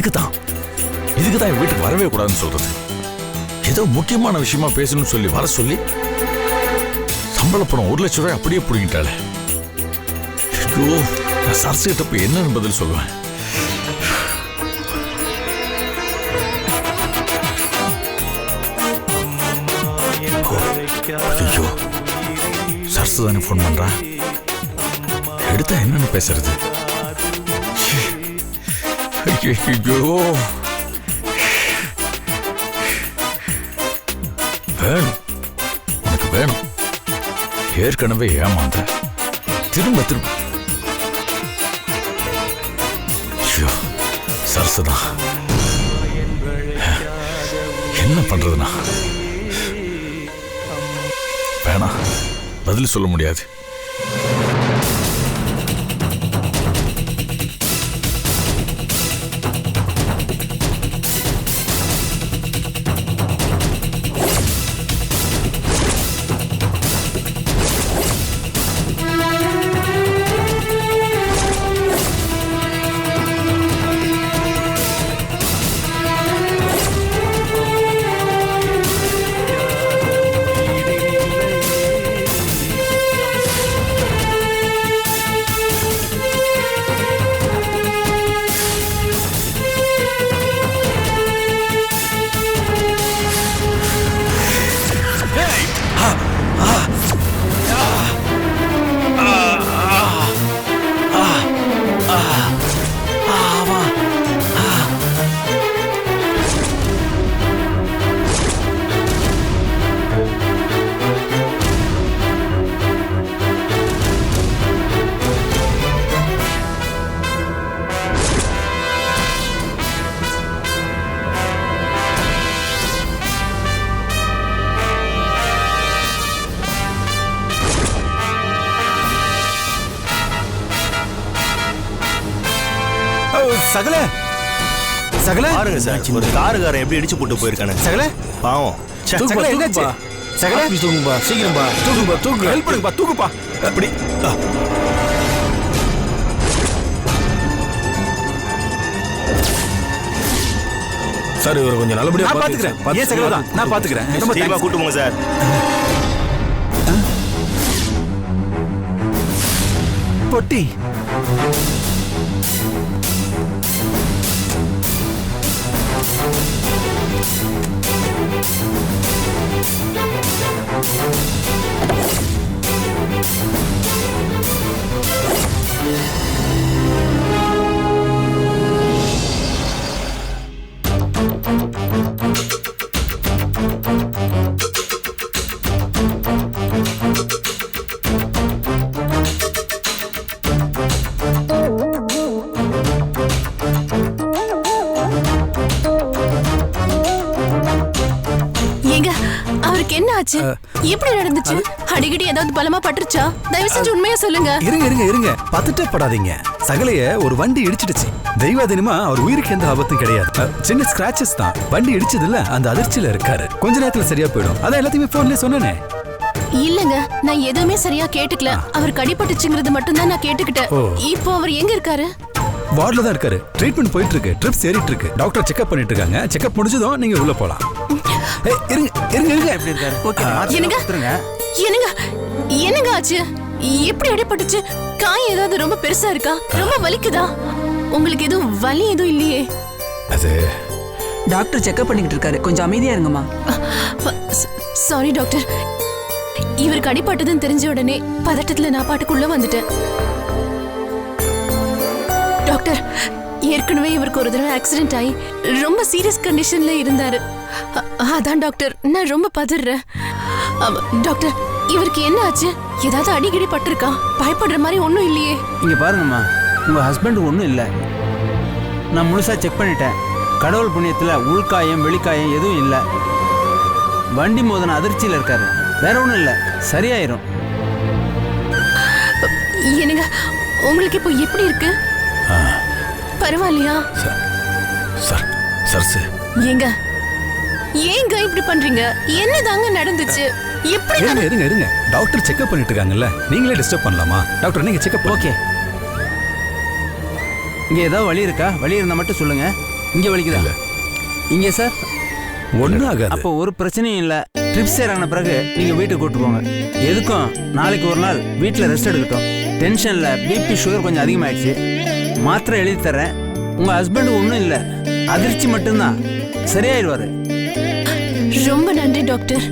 இதுக்கு தான் என் வீட்டுக்கு வரவே கூடாதுன்னு சொல்றது. ஏதோ முக்கியமான விஷயமா பேசணும்னு சொல்லி வர சொல்லி சம்பள பணம் 1 லட்சம் ரூபாய் அப்படியே பிடிங்கிட்டாளே. ஐயோ, நான் சரசு கிட்ட போய் என்னன்னு பதில் சொல்லுவேன்? ஐயோ, சரசு தானே போன் பண்றா. எடுத்தா என்னன்னு பேசுறது? ஐயோ, வேணும், உனக்கு வேணும். ஏற்கனவே ஏமாந்த திரும்ப சரசுதான். என்ன பண்றதுனா? வேணாம், பதில் சொல்ல முடியாது. சகல சகல பாருங்க சார், ஒரு காருக்காரன் எப்படி இடிச்சு போட்டு போயிருக்கானே. சகல பாவம். சகல என்னாச்சு? சகல தூக்குப்பா, சீக்கிரம்பா தூக்குப்பா, தூக்கு, ஹெல்ப் பண்ணுப்பா, தூக்குப்பா. அப்படி சார், இவரை கொஞ்சம் நல்லபடியா பாத்துக்கிறேன். ஏன் சகல தான் நான் பாத்துக்கிறேன். ரொம்ப தேவா கூட்டு போங்க சார். பொட்டி எப்படி நடந்துச்சு? அடிக்கடி ஏதாவது பலமா பட்டுருச்சா? தயவு செஞ்சு உண்மையா சொல்லுங்க. இருங்க, பதட்டப்படாதீங்க. சகலைய ஒரு வண்டி இடிச்சிடுச்சு. தெய்வாதீனமா அவர் உயிருக்கு எந்த ஆபத்தும் கிடையாது. சின்ன ஸ்கிராச்சஸ் தான். வண்டி இடிச்சது இல்ல, அந்த அதிர்ச்சியில இருக்காரு. கொஞ்ச நேரத்துல சரியா போயிடும். அதான் எல்லாத்தையுமே போன்லயே சொன்னேனே. இல்லங்க, நான் எதுவுமே சரியா கேட்டுக்கல. அவர் கடிபட்டுச்சுங்கிறது மட்டும் தான் நான் கேட்டுக்கிட்டேன். இப்போ அவர் எங்க இருக்காரு? வார்ட்ல தான் இருக்காரு. ட்ரீட்மெண்ட் போயிட்டு இருக்கு. ட்ரிப்ஸ் ஏறிட்டு இருக்கு. டாக்டர் செக்அப் பண்ணிட்டு இருக்காங்க. செக்அப் முடிஞ்சதும் நீங்க உள்ள போலாம். இருங்க. எப்படி இருக்காரு? ஓகே, என்னங்க ஆச்சு? எப்படி அடிபட்டுச்சு? காயம் ஏதாவது ரொம்ப பெருசா இருக்கா? ரொம்ப வலிக்குதா? உங்களுக்கு எதுவும் வலி எதுவும் இல்லையே? அது டாக்டர் செக்அப் பண்ணிட்டு இருக்காரு. கொஞ்சம் அமைதியா இருங்கம்மா. Sorry doctor. இவருக்கு அடிபட்டதுன்னு தெரிஞ்ச உடனே பதட்டத்துல நான் பாட்டுக்குள்ள வந்துட்டேன். டாக்டர், ஏற்கனவே இவருக்கு ஒரு தடவை ஆக்சிடென்ட் ஆகி ரொம்ப சீரியஸ் கண்டிஷன்ல இருந்தாரு. அதான் டாக்டர், நான் ரொம்ப பதறேன். டாக்டர், இவருக்கு என்ன ஆச்சு? ஏதாவது அடிக்கடி பட்டிருக்கா? பயப்படுற மாதிரி ஒன்றும் இல்லையே. இங்க பாருங்கம்மா, உங்க ஹஸ்பண்ட் ஒன்றும் இல்லை. நான் முழுசா செக் பண்ணிட்டேன். கடவுள் புண்ணியத்தில் உள்காயம் வெளிக்காயம் எதுவும் இல்லை. வண்டி மோதன அதிர்ச்சியில் இருக்காரு. வேற ஒன்றும் இல்லை, சரியாயிரும். என்னங்க, உங்களுக்கு இப்போ எப்படி இருக்கு? பரவாயில்லையா? ஏங்க இப்படி பண்றீங்க? என்னதாங்க நடந்துச்சு? எப்படி? இருங்க. டாக்டர் செக்அப் பண்ணிட்டு இருக்காங்கல்ல, நீங்களே டிஸ்டர்ப் பண்ணலாமா? டாக்டர், நீங்க செக்அப். ஓகே. இங்க ஏதாவது வலி இருக்கா? வலி இருந்தா மட்டும் சொல்லுங்க. இங்கே வலிக்குதா? இல்ல. இங்கே சார்? ஒன்றும் ஆகாது. அப்போ ஒரு பிரச்சனையும் இல்லை. ட்ரிப்ஸ் ஏறான பிறகு நீங்கள் வீட்டுக்கு கூட்டு போங்க. எதுக்கும் நாளைக்கு ஒரு நாள் வீட்டில் ரெஸ்ட் எடுக்கட்டும். டென்ஷனில் பிபி சுகர் கொஞ்சம் அதிகமாகிடுச்சு. மாத்திரை எழுதி தரேன். உங்கள் ஹஸ்பண்டு ஒன்றும் இல்லை, அதிர்ச்சி மட்டும்தான், சரியாயிடுவார். ரொம்ப நன்றி டாக்டர்.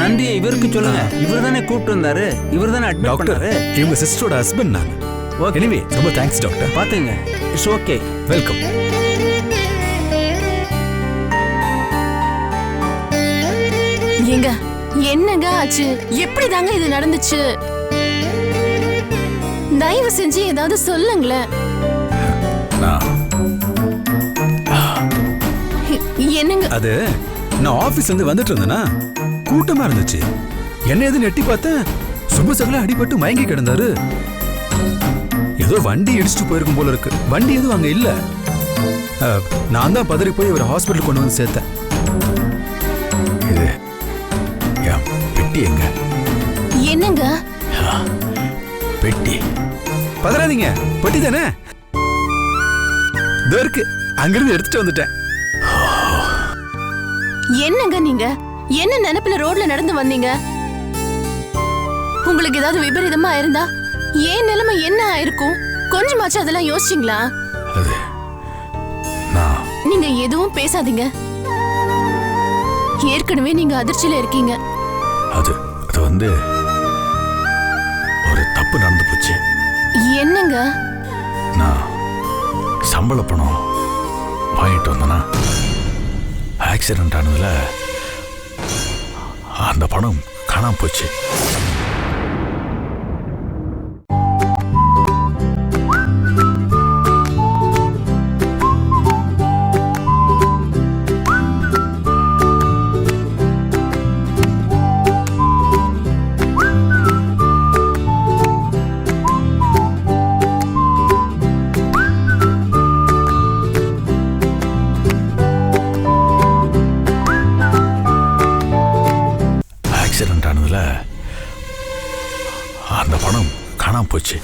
நன்றியை இவருக்கு சொல்லுங்க. இவர் தானே கூப்பிட்டு வந்தாரு, இவர் தானே அட்மிட் பண்ணாரு. இவங்க சிஸ்டரோட ஹஸ்பண்ட் நான். ஓகே, எனிவே ரொம்ப தேங்க்ஸ் டாக்டர். பார்த்துங்க. It's okay. வெல்கம். ஏங்க என்னங்க ஆச்சு? எப்படி தாங்க இது நடந்துச்சு? தயவு செஞ்சு ஏதாவது சொல்லுங்களேன். என்னங்க அது நான் ஆபீஸ்ல இருந்து வந்துட்டு இருந்தேனா, கூட்டமா இருந்துச்சு. என்ன எது நெட்டி பார்த்தேன், சுபசகல அடிபட்டு மயங்கி கிடந்தாரு. ஏதோ வண்டி இடிச்சுட்டு போயிருக்கும் போல இருக்கு. வண்டி எதுவும் அங்க இல்ல. நான் தான் பதறி போய் ஒரு ஹாஸ்பிட்டல் கொண்டு வந்து சேர்த்தேன். இது என் பெட்டி எங்க? என்னங்க பெட்டி? பதறாதீங்க, பெட்டி தானே இதோ இருக்கு. அங்கிருந்து எடுத்துட்டு வந்துட்டேன். என்னங்க நீங்க என்ன நினைப்புல ரோட்ல நடந்து வந்தீங்க? உங்களுக்கு ஏதாவது விபரீதமா இருந்தா ஏன் நிலைமை என்ன ஆயிருக்கும்? கொஞ்சமாச்சும் அதெல்லாம் யோசிச்சீங்களா? அது நான் நீங்க எதுவும் பேசாதீங்க. ஏற்கனவே நீங்க அதிர்ச்சியில இருக்கீங்க. அது அது வந்து ஒரு தப்பு நடந்து போச்சு. என்னங்க? நான் சம்பள பணம் வாங்கிட்டு வந்தேனா, ஆக்சிடென்ட் ஆனதுல அந்த பணம் காணாம போச்சு. ஆக்சிடென்ட் ஆனதுல அந்த பணம் காணாம போச்சு.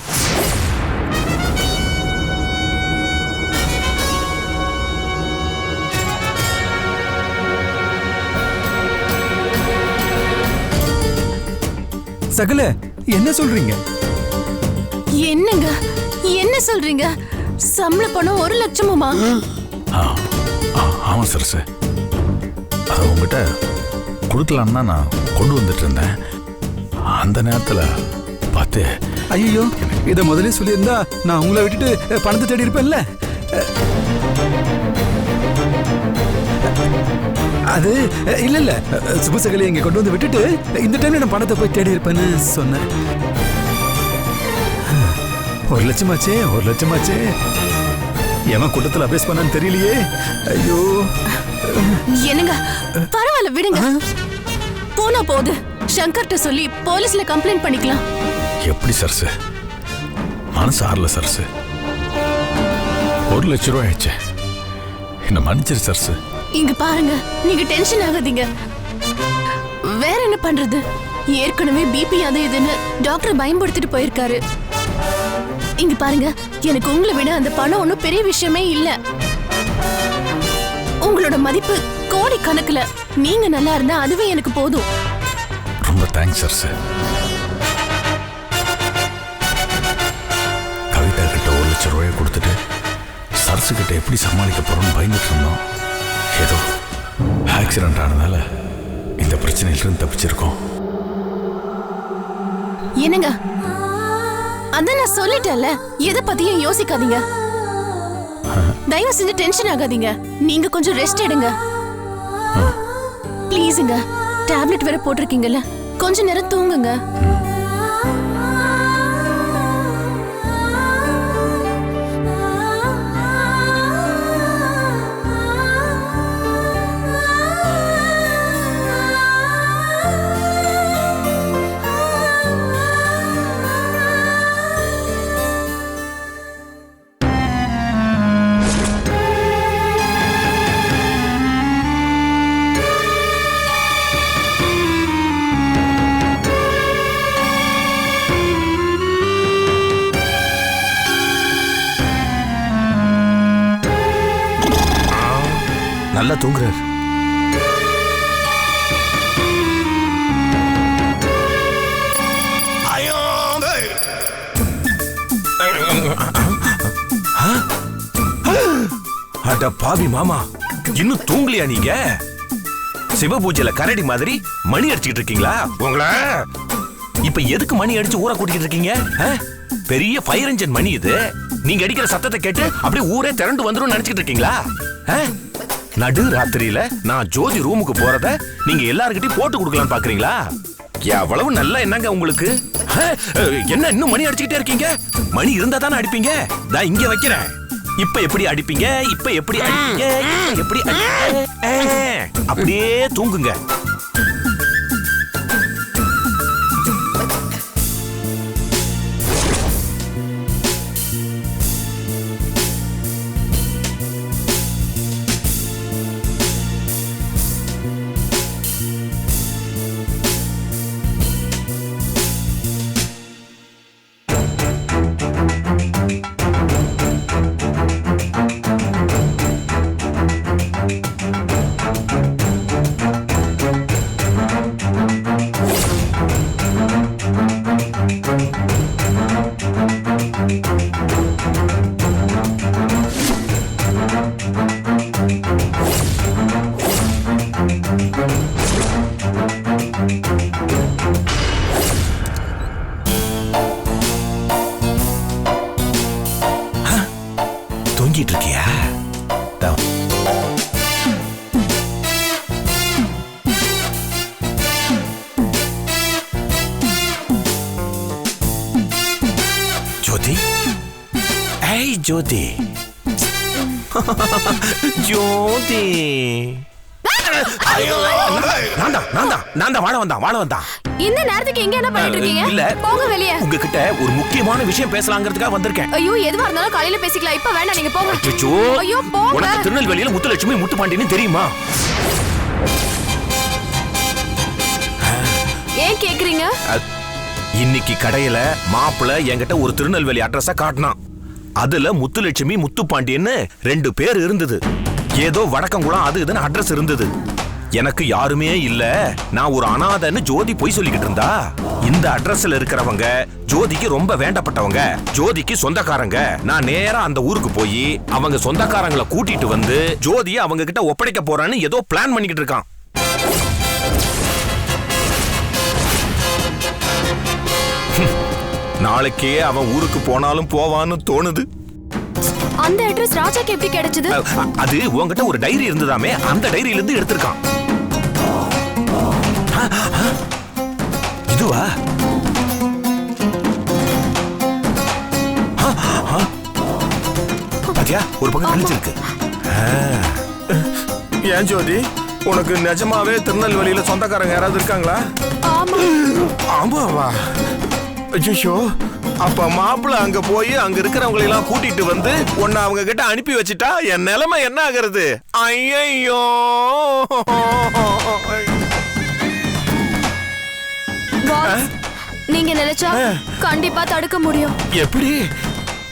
சகல என்ன சொல்றீங்க? என்னங்க என்ன சொல்றீங்க? சம்பள பணம் 1 லட்சமுமா? ஆமாம் சார். சார் அதை உங்ககிட்ட கொடுக்கலான்னு தான் நான் கொண்டு வந்துட்டு இருந்தேன். அந்த நேரத்தில் பார்த்து ஐயோ, இதை முதலே சொல்லியிருந்தா நான் உங்களை விட்டுட்டு பணத்தை தேடி இருப்பேன்ல. அது இல்ல இல்ல, சுபசகலை இங்க கொண்டு வந்து விட்டுட்டு இந்த டைம்ல நான் பணத்தை போய் தேடி இருப்பேன்னு சொன்னேன். 1 லட்சமாச்சே, 1 லட்சமாச்சே. எவன் கூட்டத்தில் அபேஸ் பண்ணான்னு தெரியலையே. ஐயோ. என்னங்க பரவாயில்ல விடுங்க. போனா போகுது. சங்கர்ட்ட சொல்லி போலீஸ்ல கம்ப்ளைண்ட் பண்ணிக்கலாம். எப்படி சர்ஸு? மனசு ஆறல சர்ஸு. 1 லட்ச ரூபாய் ஆயிடுச்சு. என்ன மன்னிச்சிரு சர்ஸு. இங்க பாருங்க, நீங்க டென்ஷன் ஆகாதீங்க. வேற என்ன பண்றது? ஏற்கனவே பிபி அது இதுன்னு டாக்டர் பயன்படுத்திட்டு போயிருக்காரு. இங்க பாருங்க, எனக்கு உங்களை விட அந்த பணம் ஒன்றும் பெரிய விஷயமே இல்ல. உங்களோட மதிப்பு கோடி கணக்குல. நீங்க நல்லா இருந்தா அதுவே எனக்கு போதும். ரொம்ப தேங்க்ஸ் சர்ஸு. கவிதா கிட்ட 1 லட்ச ரூபாயை கொடுத்துட்டு சர்ஸு கிட்ட எப்படி சமாளிக்க போறோம்னு பயந்துட்டு இருந்தோம். ஏதோ ஆக்சிடென்ட் ஆனதால இந்த பிரச்சனையிலிருந்து தப்பிச்சிருக்கோம். என்னங்க, அதான் நான் சொல்லிட்டேன்ல, எதை பத்தியும் யோசிக்காதீங்க. தயவு செஞ்சு டென்ஷன் ஆகாதீங்க. நீங்க கொஞ்சம் ரெஸ்ட் எடுங்க ப்ளீஸுங்க. டேப்லெட் வேற போட்டிருக்கீங்கல்ல, கொஞ்ச நேரம் தூங்குங்க. நல்லா தூங்குறாரு. அட பாவி மாமா, இன்னும் தூங்கலையா நீங்க? சிவபூஜையில கரடி மாதிரி மணி அடிச்சுக்கிட்டு இருக்கீங்களா? உங்கள இப்ப எதுக்கு மணி அடிச்சு ஊரை கூட்டிட்டு இருக்கீங்க? பெரிய ஃபயர் இன்ஜின் மணி இது. நீங்க அடிக்கிற சத்தத்தை கேட்டு அப்படியே ஊரே திரண்டு வந்துரும் நினைச்சிட்டு இருக்கீங்களா? நடு ராத்திரியில நான் ஜோதி ரூமுக்கு போறத நீங்க எல்லார்கிட்டயும் போட்டு கொடுக்கலாம்னு பாக்குறீங்களா? எவ்வளவு நல்லா என்னங்க உங்களுக்கு? என்ன இன்னும் மணி அடிச்சுக்கிட்டே இருக்கீங்க? மணி இருந்தா தானே அடிப்பீங்க. நான் இங்க வைக்கிறேன். இப்ப எப்படி அடிப்பீங்க? இப்ப எப்படி அடிப்பீங்க? எப்படி அப்படியே தூங்குங்க. தூங்கிட்டு இருக்கியா? ஜோதி, ஏய் ஜோதி, ஜோதி. நான் வாழ வந்தான். இந்த நேரத்துக்கு எங்க என்ன பண்ணிட்டு இருக்கீங்க? இல்ல, போங்க வெளிய. உங்ககிட்ட ஒரு முக்கியமான விஷயம் பேசலாங்கிறதுக்காக வந்திருக்கேன். ஐயோ, எதுவா இருந்தாலும் காலையில பேசிக்கலாம். இப்ப வேண்டாம், நீங்க போங்க. அச்சச்சோ, ஐயோ போங்க. உனக்கு திருநெல்வேலியில முத்துலட்சுமி முத்துப்பாண்டின்னு தெரியுமா? ஏன் கேக்குறீங்க? இன்னைக்கு கடையில மாப்பிள்ள என்கிட்ட ஒரு திருநெல்வேலி அட்ரஸ காட்டினான். அதுல முத்துலட்சுமி முத்துப்பாண்டியன்னு 2 பேர் இருந்தது. ஏதோ வடக்கங்குளம் அது இதுன்னு அட்ரஸ் இருந்தது. எனக்கு யாருமே இல்ல, நான் ஒரு அனாதைன்னு ஜோதி போய் சொல்லிக்கிட்டு இருந்தா. இந்த அட்ரஸ்ல இருக்கிறவங்க ஜோதிக்கு ரொம்ப வேண்டப்பட்டவங்க, ஜோதிக்கு சொந்தக்காரங்க. நான் நேரா அந்த ஊருக்கு போய் அவங்க சொந்தக்காரங்களை கூட்டிட்டு வந்து ஜோதியை அவங்க கிட்ட ஒப்படைக்க போறான்னு ஏதோ பிளான் பண்ணிக்கிட்டு இருக்கான். நாளைக்கே அவன் ஊருக்கு போனாலும் போவான்னு தோணுது. அந்த அட்ரஸ் ராஜாக்கு எப்படி கிடைச்சது? அது உன்கிட்ட ஒரு டைரி இருந்ததாமே, அந்த டைரியில இருந்து எடுத்திருக்கான். இதுவா? பாத்தியா, ஒரு பக்கம் கிழிச்சிருக்கு. ஏன் ஜோதி, உனக்கு நிஜமாவே திருநெல்வேலியில சொந்தக்காரங்க யாராவது இருக்காங்களா? ஆமாவா? ஐயோ, அப்ப மாப்பிள்ள அங்க போய் அங்க இருக்கிறவங்களை எல்லாம் கூட்டிட்டு வந்து உன்னை அவங்க கிட்ட அனுப்பி வச்சுட்டா என் நிலைமை என்ன ஆகிறது? ஐயோ, நீங்க நினைச்சா கண்டிப்பா தடுக்க முடியும். எப்படி?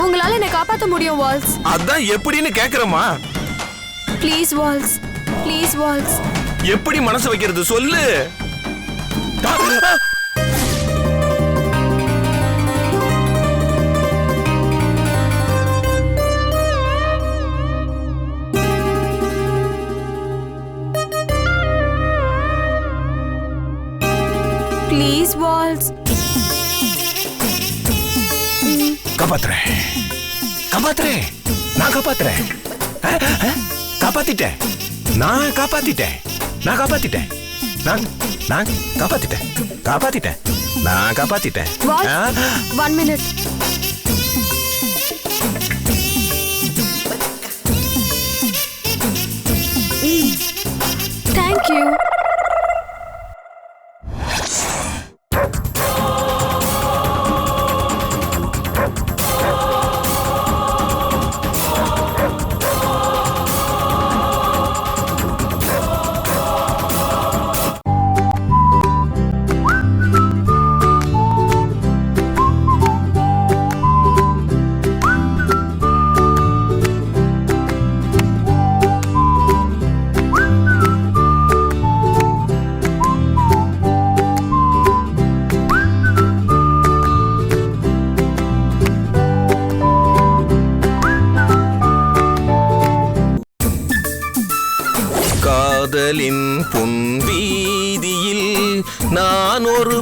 உங்களால என்ன காப்பாத்த முடியும் வால்ஸ். அதான் எப்படின்னு கேக்குறமா? ப்ளீஸ் வால்ஸ், ப்ளீஸ் வால்ஸ். எப்படி மனசு வைக்கிறது சொல்லு. Please Waals. காப்பாத்துறேன், நான் காப்பாத்துறேன். காப்பாத்திட்டேன், நான் காப்பாத்திட்டேன். நான் காப்பாத்திட்டேன். One minute. Thank you.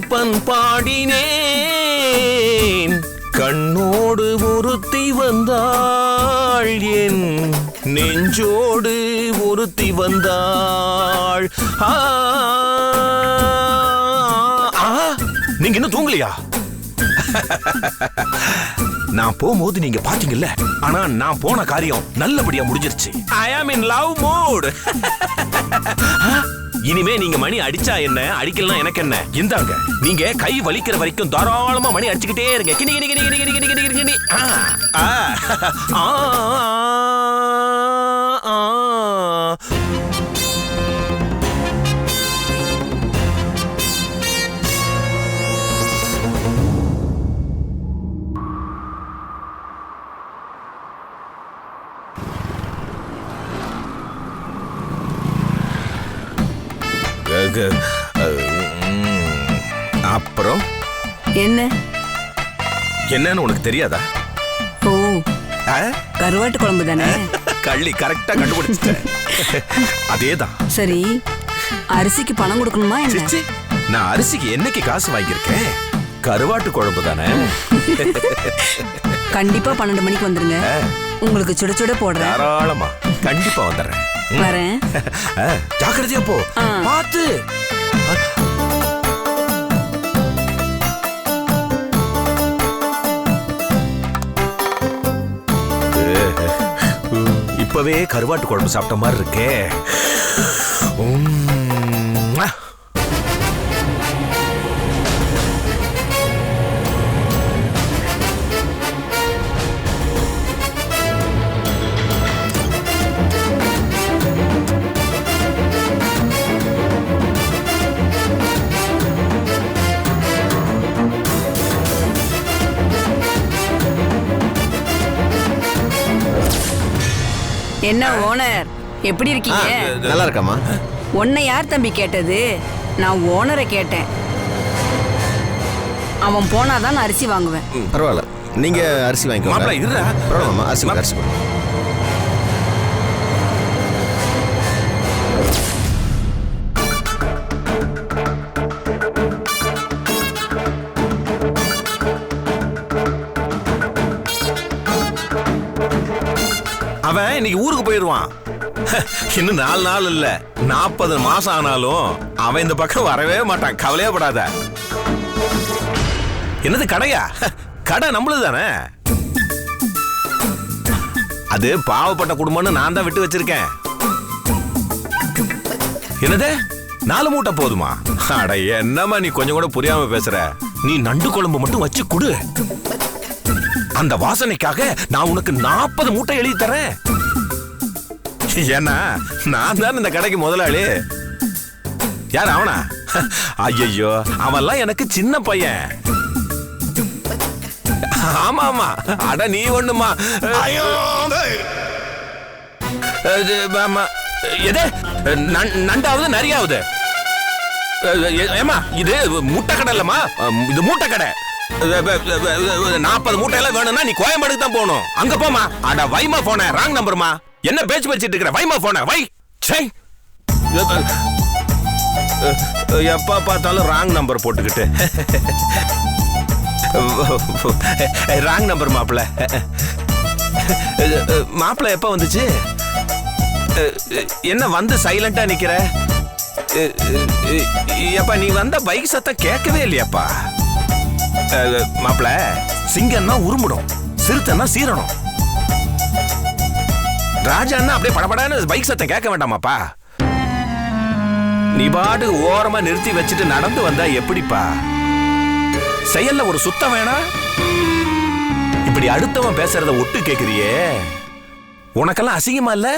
Karuppan பாடினேன். கண்ணோடு ஒருத்தி வந்தாள், என் நெஞ்சோடு ஒருத்தி வந்தாள். நீங்க இன்னும் தூங்கலையா? நான் போகும்போது நீங்க பாத்தீங்கல்ல, ஆனா நான் போன காரியம் நல்லபடியா முடிஞ்சிருச்சு. ஐ ஆம் இன் லவ் மோட். இனிமே நீங்க மணி அடிச்சா என்ன, அடிக்கலாம் எனக்கு என்ன. இந்தாங்க, நீங்க கை வலிக்கிற வரைக்கும் தாராளமா மணி அடிச்சுக்கிட்டே இருங்க. கிணி கிணி கிணி கிணி கிணி கிணி கிணி கிணி. அப்புறம் என்னன்னு உனக்கு தெரியாதா? ஓ, கருவாட்டு குழம்பு தானே? கள்ளி கரெக்டா கண்டுபிடிச்சிட்ட. அதேதான். சரி, அரிசிக்கு பணம் கொடுக்கணுமா என்ன? நான் அரிசிக்கு என்னைக்கு காசு வாங்கியிருக்கேன்? கருவாட்டு குழம்பு தானே. கண்டிப்பா 12 மணிக்கு வந்துருங்க. உங்களுக்கு சுட சுட போடுறேன். தாராளமா, கண்டிப்பா வந்துடுறேன். வரேன். ஜாக்கிரதையா போ, பார்த்து. இப்பவே கருவாட்டு குழம்பு சாப்பிட்ட மாதிரி இருக்கே. என்ன ஓனர், எப்படி இருக்கீங்க? நல்லா இருக்கமா. உன்னை யார் தம்பி கேட்டது? நான் ஓனரை கேட்டேன். அவன் போனாதான் நான் அரிசி வாங்குவேன். பரவாயில்ல, நீங்க அரிசி வாங்கிக்கோங்க. பரவாயில்லம்மா, அரிசி அரிசி. அவன் இன்னைக்கு ஊருக்கு போயிடுவான். இன்னும் 4 நாள் இல்ல, 40 மாசம் ஆனாலும் அவன் இந்த பக்கம் வரவே மாட்டான். கவலையே படாத. என்னது கடையா? கடை நம்மளுது தானே. அது பாவப்பட்ட குடும்பம்னு நான் தான் விட்டு வச்சிருக்கேன். என்னது 4 மூட்டை போதுமா? அட என்னம்மா நீ கொஞ்சம் கூட புரியாம பேசுற. நீ நண்டு குழம்பு மட்டும் வச்சு கொடு. அந்த வாசனைக்காக நான் உனக்கு 40 மூட்டை எழுதி தரேன். ஏன்னா நான் தான் இந்த கடைக்கு முதலாளி. யார் அவனா? ஐயோ, அவன்லாம் எனக்கு சின்ன பையன். ஆமா ஆமா, அட நீ ஒண்ணுமா. எது நண்டாவது நரியாவது? ஏமா இது முட்டை கடை இல்லம்மா, இது மூட்டை கடை. 40 மூட்டையெல்லாம் வேணும்னா நீ கோயம்பேடுக்கு தான் போகணும். அங்க போமா. அட வைமா போன, ராங் நம்பர்மா. என்ன பேச்சு பேசிட்டு இருக்கிற? வைமா போன வை. எப்ப பார்த்தாலும் ராங் நம்பர் போட்டுக்கிட்டு. ராங் நம்பர் மாப்பிள்ள. மாப்பிள்ள எப்ப வந்துச்சு? என்ன வந்து சைலண்டா நிக்கிற? எப்ப நீ வந்த பைக் சத்தம் கேட்கவே இல்லையாப்பா. மாப்பிள்ள, சிங்கம்னா உருமுடும், சிறுத்தைன்னா சீரணும். ராஜான்னா அப்படியே படபடான்னு பைக் சத்தம் கேட்க வேண்டாமாப்பா. நீ பாட்டுக்கு ஓரமா நிறுத்தி வச்சுட்டு நடந்து வந்தா எப்படிப்பா? செயல்ல ஒரு சுத்தம் வேணா? இப்படி அடுத்தவன் பேசுறத ஒட்டு கேக்குறியே, உனக்கெல்லாம் அசிங்கமா இல்ல?